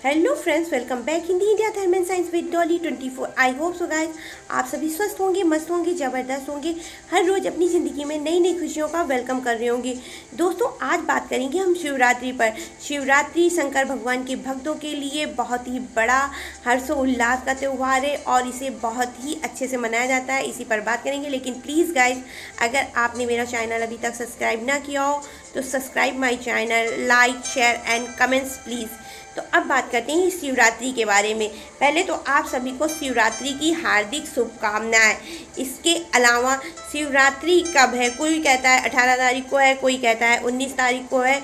Hello friends, welcome back Hindi India थर्म and science with Dolly 24। I hope so guys आप सभी स्वस्थ होंगे, मस्त होंगे, ज़बरदस्त होंगे, हर रोज़ अपनी ज़िंदगी में नई नई खुशियों का वेलकम कर रहे होंगे। दोस्तों, आज बात करेंगे हम शिवरात्रि पर। शिवरात्रि शंकर भगवान के भक्तों के लिए बहुत ही बड़ा हर्षोल्लास का त्यौहार है और इसे बहुत ही अच्छे से मनाया जाता है। इसी पर बात करेंगे, लेकिन प्लीज़ गाइज, अगर आपने मेरा चैनल अभी तक सब्सक्राइब ना किया हो तो subscribe my channel, like, share and comments please. तो अब बात करते हैं शिवरात्रि के बारे में। पहले तो आप सभी को शिवरात्रि की हार्दिक शुभकामनाएं। इसके अलावा शिवरात्रि कब है? कोई कहता है 18 तारीख को है, कोई कहता है 19 तारीख को है।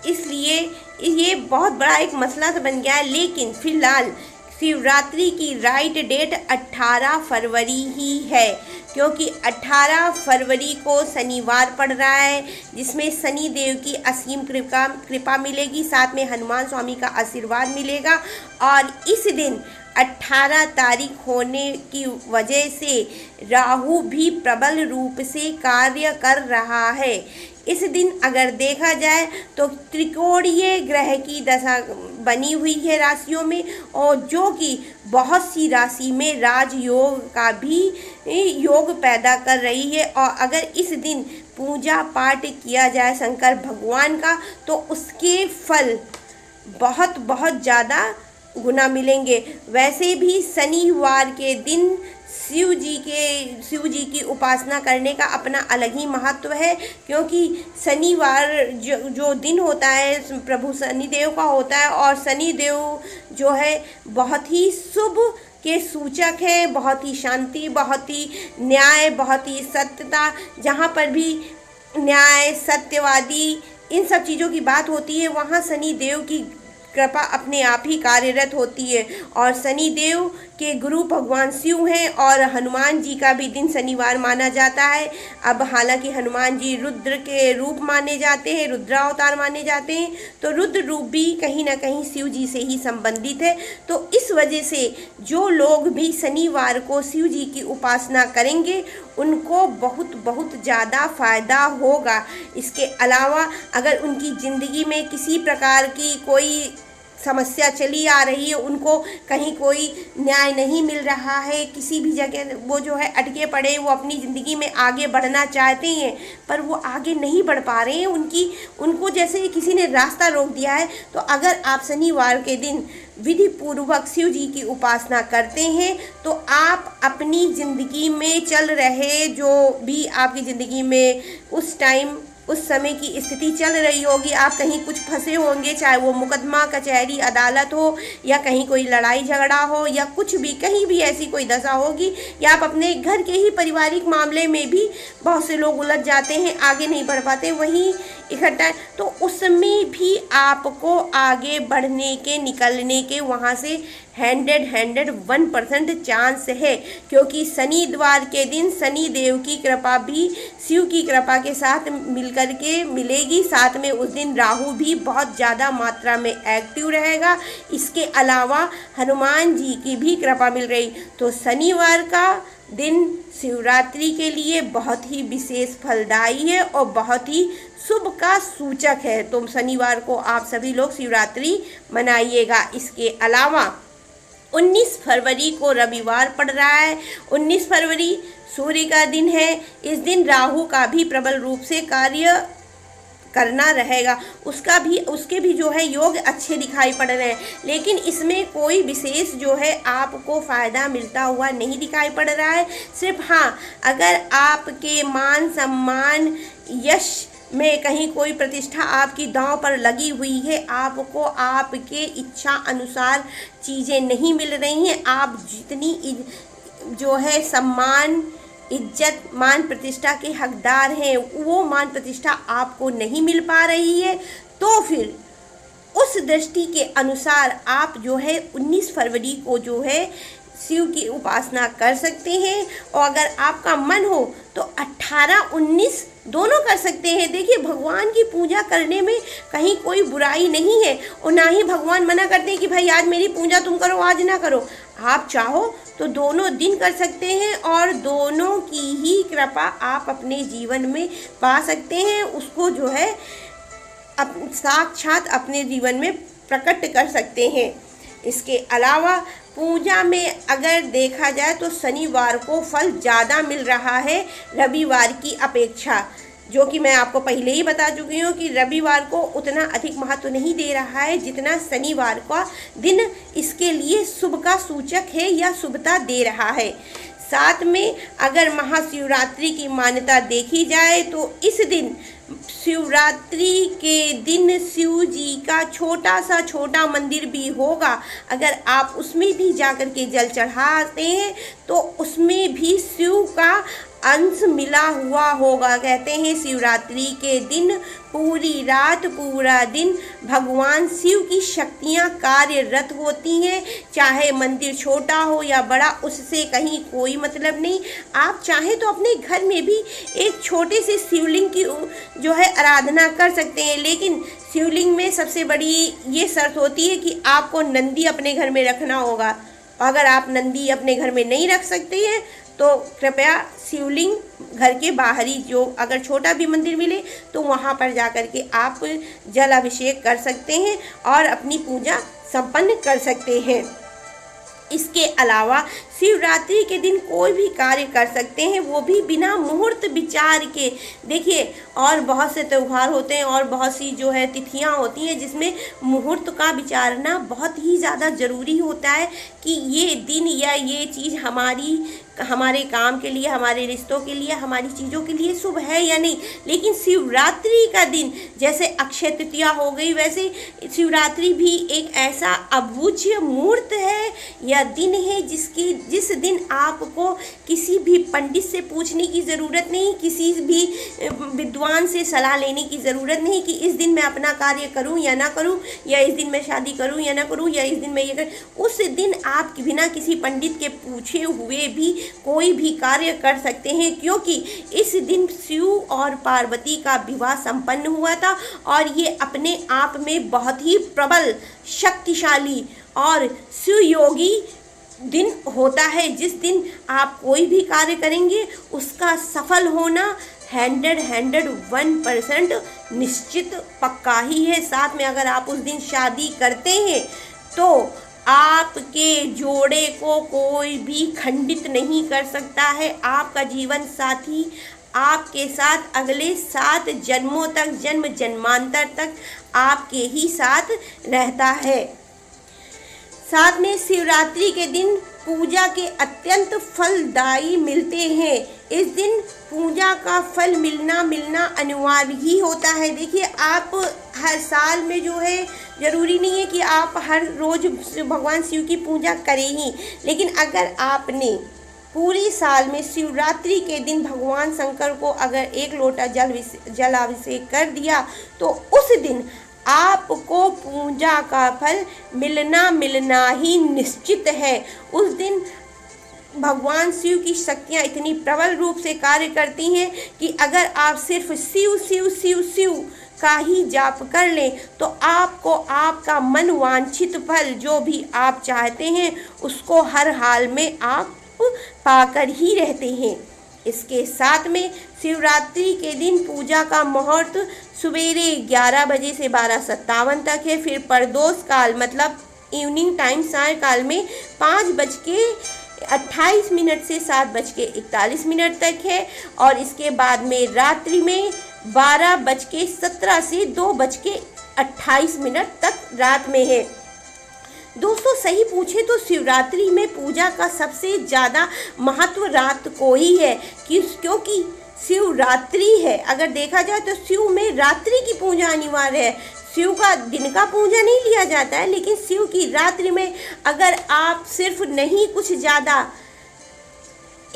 इसलिए ये बहुत बड़ा एक मसला तो बन गया है, लेकिन फिलहाल शिवरात्रि की राइट डेट 18 फरवरी ही है, क्योंकि 18 फरवरी को शनिवार पड़ रहा है, जिसमें शनि देव की असीम कृपा मिलेगी, साथ में हनुमान स्वामी का आशीर्वाद मिलेगा। और इस दिन 18 तारीख होने की वजह से राहु भी प्रबल रूप से कार्य कर रहा है। इस दिन अगर देखा जाए तो त्रिकोणीय ग्रह की दशा बनी हुई है राशियों में, और जो कि बहुत सी राशि में राजयोग का भी योग पैदा कर रही है। और अगर इस दिन पूजा पाठ किया जाए शंकर भगवान का तो उसके फल बहुत बहुत ज़्यादा गुना मिलेंगे। वैसे भी शनिवार के दिन शिव जी की उपासना करने का अपना अलग ही महत्व है, क्योंकि शनिवार जो दिन होता है प्रभु शनिदेव का होता है, और शनिदेव जो है बहुत ही शुभ के सूचक है, बहुत ही शांति, बहुत ही न्याय, बहुत ही सत्यता। जहाँ पर भी न्याय, सत्यवादी, इन सब चीज़ों की बात होती है, वहाँ शनिदेव की कृपा अपने आप ही कार्यरत होती है। और शनिदेव के गुरु भगवान शिव हैं, और हनुमान जी का भी दिन शनिवार माना जाता है। अब हालांकि हनुमान जी रुद्र के रूप माने जाते हैं, रुद्रावतार माने जाते हैं, तो रुद्र रूप भी कहीं ना कहीं शिव जी से ही संबंधित है। तो इस वजह से जो लोग भी शनिवार को शिव जी की उपासना करेंगे उनको बहुत बहुत ज़्यादा फ़ायदा होगा। इसके अलावा अगर उनकी ज़िंदगी में किसी प्रकार की कोई समस्या चली आ रही है, उनको कहीं कोई न्याय नहीं मिल रहा है, किसी भी जगह वो जो है अटके पड़े, वो अपनी ज़िंदगी में आगे बढ़ना चाहते हैं पर वो आगे नहीं बढ़ पा रहे हैं, उनको जैसे किसी ने रास्ता रोक दिया है। तो अगर आप शनिवार के दिन विधि पूर्वक शिव जी की उपासना करते हैं तो आप अपनी ज़िंदगी में चल रहे जो भी आपकी ज़िंदगी में उस समय की स्थिति चल रही होगी, आप कहीं कुछ फंसे होंगे, चाहे वो मुकदमा, कचहरी, अदालत हो, या कहीं कोई लड़ाई झगड़ा हो, या कुछ भी, कहीं भी ऐसी कोई दशा होगी, या आप अपने घर के ही पारिवारिक मामले में भी बहुत से लोग उलझ जाते हैं, आगे नहीं बढ़ पाते, वहीं इकट्ठा, तो उसमें भी आपको आगे बढ़ने के, निकलने के वहाँ से 101% चांस है। क्योंकि शनिवार के दिन शनि देव की कृपा भी शिव की कृपा के साथ मिलकर के मिलेगी, साथ में उस दिन राहु भी बहुत ज़्यादा मात्रा में एक्टिव रहेगा। इसके अलावा हनुमान जी की भी कृपा मिल रही, तो शनिवार का दिन शिवरात्रि के लिए बहुत ही विशेष फलदायी है और बहुत ही शुभ का सूचक है। तो शनिवार को आप सभी लोग शिवरात्रि मनाइएगा। इसके अलावा 19 फरवरी को रविवार पड़ रहा है। 19 फरवरी सूर्य का दिन है। इस दिन राहु का भी प्रबल रूप से कार्य करना रहेगा, उसके भी जो है योग अच्छे दिखाई पड़ रहे हैं, लेकिन इसमें कोई विशेष जो है आपको फ़ायदा मिलता हुआ नहीं दिखाई पड़ रहा है। सिर्फ हाँ, अगर आपके मान सम्मान, यश में कहीं कोई प्रतिष्ठा आपकी दांव पर लगी हुई है, आपको आपके इच्छा अनुसार चीज़ें नहीं मिल रही हैं, आप जितनी जो है सम्मान, इज्जत, मान प्रतिष्ठा के हकदार हैं, वो मान प्रतिष्ठा आपको नहीं मिल पा रही है, तो फिर उस दृष्टि के अनुसार आप जो है 19 फरवरी को जो है शिव की उपासना कर सकते हैं। और अगर आपका मन हो तो 18-19 दोनों कर सकते हैं। देखिए, भगवान की पूजा करने में कहीं कोई बुराई नहीं है, और ना ही भगवान मना करते हैं कि भाई आज मेरी पूजा तुम करो, आज ना करो। आप चाहो तो दोनों दिन कर सकते हैं, और दोनों की ही कृपा आप अपने जीवन में पा सकते हैं, उसको जो है साक्षात अपने जीवन में प्रकट कर सकते हैं। इसके अलावा पूजा में अगर देखा जाए तो शनिवार को फल ज़्यादा मिल रहा है रविवार की अपेक्षा, जो कि मैं आपको पहले ही बता चुकी हूँ कि रविवार को उतना अधिक महत्व नहीं दे रहा है जितना शनिवार का दिन इसके लिए शुभ का सूचक है या शुभता दे रहा है। साथ में अगर महाशिवरात्रि की मान्यता देखी जाए तो इस दिन शिवरात्रि के दिन शिव जी का छोटा मंदिर भी होगा। अगर आप उसमें भी जाकर के जल चढ़ाते हैं तो उसमें भी शिव का अंश मिला हुआ होगा। कहते हैं शिवरात्रि के दिन पूरी रात पूरा दिन भगवान शिव की शक्तियाँ कार्यरत होती हैं, चाहे मंदिर छोटा हो या बड़ा, उससे कहीं कोई मतलब नहीं। आप चाहें तो अपने घर में भी एक छोटे से शिवलिंग की जो है आराधना कर सकते हैं, लेकिन शिवलिंग में सबसे बड़ी ये शर्त होती है कि आपको नंदी अपने घर में रखना होगा। अगर आप नंदी अपने घर में नहीं रख सकते हैं तो कृपया शिवलिंग घर के बाहरी जो अगर छोटा भी मंदिर मिले तो वहाँ पर जाकर के आप जल अभिषेक कर सकते हैं और अपनी पूजा संपन्न कर सकते हैं। इसके अलावा शिवरात्रि के दिन कोई भी कार्य कर सकते हैं, वो भी बिना मुहूर्त विचार के। देखिए, और बहुत से त्यौहार होते हैं और बहुत सी जो है तिथियां होती हैं जिसमें मुहूर्त का विचारना बहुत ही ज़्यादा ज़रूरी होता है कि ये दिन या ये चीज़ हमारे काम के लिए, हमारे रिश्तों के लिए, हमारी चीज़ों के लिए शुभ है या नहीं। लेकिन शिवरात्रि का दिन जैसे अक्षय तृतीया हो गई, वैसे शिवरात्रि भी एक ऐसा अभूज्य मुहूर्त है या दिन है जिस दिन आपको किसी भी पंडित से पूछने की ज़रूरत नहीं, किसी भी विद्वान से सलाह लेने की ज़रूरत नहीं कि इस दिन मैं अपना कार्य करूं या ना करूं, या इस दिन मैं शादी करूं या ना करूं, या इस दिन मैं ये करूं। उस दिन आप बिना किसी पंडित के पूछे हुए भी कोई भी कार्य कर सकते हैं, क्योंकि इस दिन शिव और पार्वती का विवाह संपन्न हुआ था और ये अपने आप में बहुत ही प्रबल, शक्तिशाली और सुयोगी दिन होता है। जिस दिन आप कोई भी कार्य करेंगे उसका सफल होना 101% निश्चित पक्का ही है। साथ में अगर आप उस दिन शादी करते हैं तो आपके जोड़े को कोई भी खंडित नहीं कर सकता है। आपका जीवन साथी आपके साथ अगले 7 जन्मों तक, जन्म जन्मांतर तक आपके ही साथ रहता है। साथ में शिवरात्रि के दिन पूजा के अत्यंत फलदायी मिलते हैं। इस दिन पूजा का फल मिलना अनिवार्य ही होता है। देखिए, आप हर साल में जो है ज़रूरी नहीं है कि आप हर रोज़ भगवान शिव की पूजा करें ही, लेकिन अगर आपने पूरी साल में शिवरात्रि के दिन भगवान शंकर को अगर 1 लोटा जलाभिषेक कर दिया तो उस दिन आपको पूजा का फल मिलना ही निश्चित है। उस दिन भगवान शिव की शक्तियाँ इतनी प्रबल रूप से कार्य करती हैं कि अगर आप सिर्फ शिव शिव शिव शिव का ही जाप कर लें तो आपको आपका मन वांछित फल जो भी आप चाहते हैं उसको हर हाल में आप पाकर ही रहते हैं। इसके साथ में शिवरात्रि के दिन पूजा का मुहूर्त सवेरे 11 बजे से 12:57 तक है। फिर प्रदोष काल मतलब इवनिंग टाइम सायंकाल में 5:28 से 7:41 तक है। और इसके बाद में रात्रि में 12:17 से 2:28 तक रात में है। दोस्तों, सही पूछे तो शिवरात्रि में पूजा का सबसे ज़्यादा महत्व रात को ही है, क्योंकि शिवरात्रि है। अगर देखा जाए तो शिव में रात्रि की पूजा अनिवार्य है। शिव का दिन का पूजा नहीं लिया जाता है, लेकिन शिव की रात्रि में अगर आप सिर्फ नहीं कुछ ज़्यादा,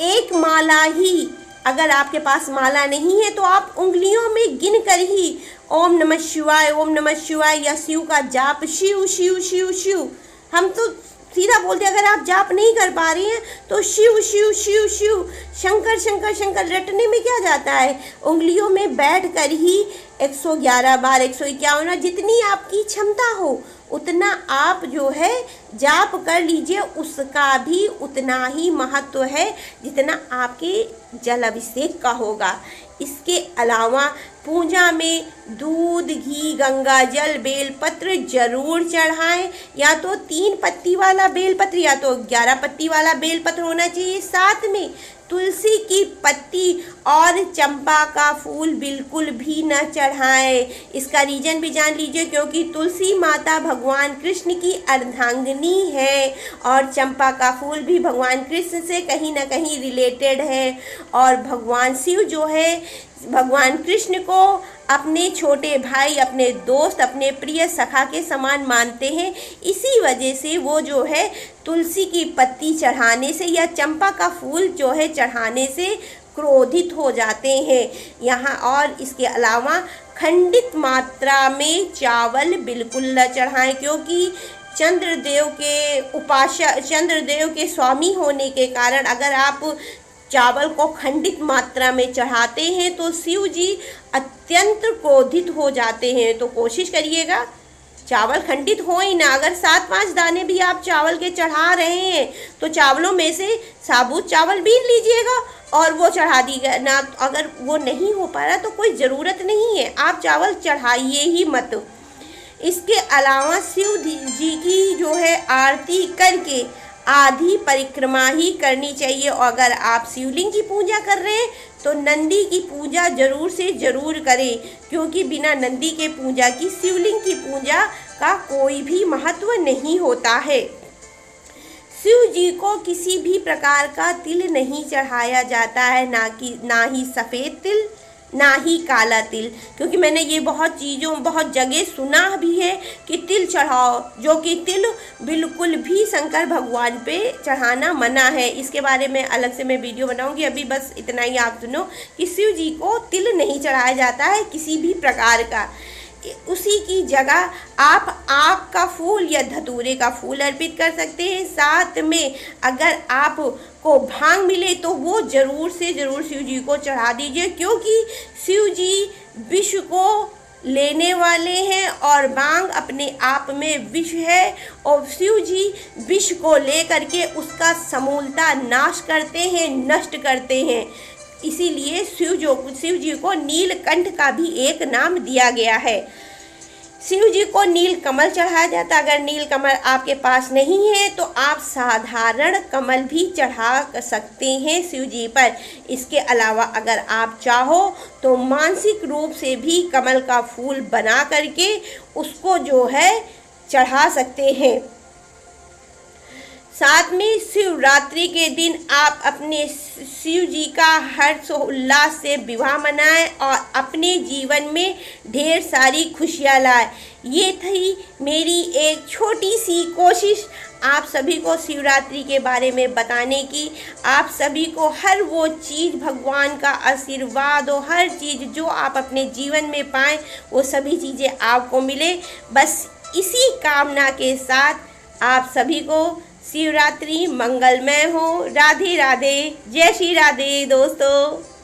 एक माला ही, अगर आपके पास माला नहीं है तो आप उंगलियों में गिन कर ही ओम नमः शिवाय, ओम नमः शिवाय या शिव का जाप, शिव शिव शिव शिव, हम तो सीधा बोलते हैं। अगर आप जाप नहीं कर पा रही हैं तो शिव शिव शिव शिव, शंकर शंकर शंकर, रटने में क्या जाता है। उंगलियों में बैठ कर ही 111 बार, 151, जितनी आपकी क्षमता हो उतना आप जो है जाप कर लीजिए। उसका भी उतना ही महत्व है जितना आपके जल अभिषेक का होगा। इसके अलावा पूजा में दूध, घी, गंगा जल, बेलपत्र जरूर चढ़ाएं। या तो 3 पत्ती वाला बेलपत्र या तो 11 पत्ती वाला बेलपत्र होना चाहिए। साथ में तुलसी की पत्ती और चंपा का फूल बिल्कुल भी न चढ़ाएं। इसका रीजन भी जान लीजिए, क्योंकि तुलसी माता भगवान कृष्ण की अर्धांगिनी है और चंपा का फूल भी भगवान कृष्ण से कहीं ना कहीं रिलेटेड है। और भगवान शिव जो है भगवान कृष्ण को अपने छोटे भाई, अपने दोस्त, अपने प्रिय सखा के समान मानते हैं। इसी वजह से वो जो है तुलसी की पत्ती चढ़ाने से या चंपा का फूल जो है चढ़ाने से क्रोधित हो जाते हैं। यहाँ और इसके अलावा खंडित मात्रा में चावल बिल्कुल न चढ़ाएं, क्योंकि चंद्रदेव के स्वामी होने के कारण अगर आप चावल को खंडित मात्रा में चढ़ाते हैं तो शिव जी अत्यंत क्रोधित हो जाते हैं। तो कोशिश करिएगा चावल खंडित हो ही ना। अगर 7-5 दाने भी आप चावल के चढ़ा रहे हैं तो चावलों में से साबुत चावल बीन लीजिएगा और वो चढ़ा दीजिएगा ना। अगर वो नहीं हो पा रहा तो कोई ज़रूरत नहीं है, आप चावल चढ़ाइए ही मत। इसके अलावा शिव जी की जो है आरती करके आधी परिक्रमा ही करनी चाहिए। और अगर आप शिवलिंग की पूजा कर रहे हैं तो नंदी की पूजा जरूर से जरूर करें, क्योंकि बिना नंदी के पूजा की शिवलिंग की पूजा का कोई भी महत्व नहीं होता है। शिव जी को किसी भी प्रकार का तिल नहीं चढ़ाया जाता है, ना ही सफ़ेद तिल, ना ही काला तिल, क्योंकि मैंने ये बहुत जगह सुना भी है कि तिल चढ़ाओ, जो कि तिल बिल्कुल भी शंकर भगवान पे चढ़ाना मना है। इसके बारे में अलग से मैं वीडियो बनाऊंगी। अभी बस इतना ही आप सुनो कि शिव जी को तिल नहीं चढ़ाया जाता है किसी भी प्रकार का। उसी की जगह आप आक का फूल या धतूरे का फूल अर्पित कर सकते हैं। साथ में अगर आप को भांग मिले तो वो ज़रूर से ज़रूर शिव जी को चढ़ा दीजिए, क्योंकि शिव जी विष को लेने वाले हैं और भांग अपने आप में विष है और शिव जी विष को लेकर के उसका समूलता नाश करते हैं, नष्ट करते हैं। इसीलिए शिव जी को नीलकंठ का भी एक नाम दिया गया है। शिव जी को नील कमल चढ़ाया जाता है। अगर नील कमल आपके पास नहीं है तो आप साधारण कमल भी चढ़ा सकते हैं शिव जी पर। इसके अलावा अगर आप चाहो तो मानसिक रूप से भी कमल का फूल बना करके उसको जो है चढ़ा सकते हैं। साथ में शिवरात्रि के दिन आप अपने शिव जी का हर्ष उल्लास से विवाह मनाएं और अपने जीवन में ढेर सारी खुशियां लाएं। ये थी मेरी एक छोटी सी कोशिश आप सभी को शिवरात्रि के बारे में बताने की। आप सभी को हर वो चीज़, भगवान का आशीर्वाद और हर चीज़ जो आप अपने जीवन में पाएं वो सभी चीज़ें आपको मिले। बस इसी कामना के साथ आप सभी को शिवरात्रि मंगलमय हो। राधे राधे, जय श्री राधे दोस्तों।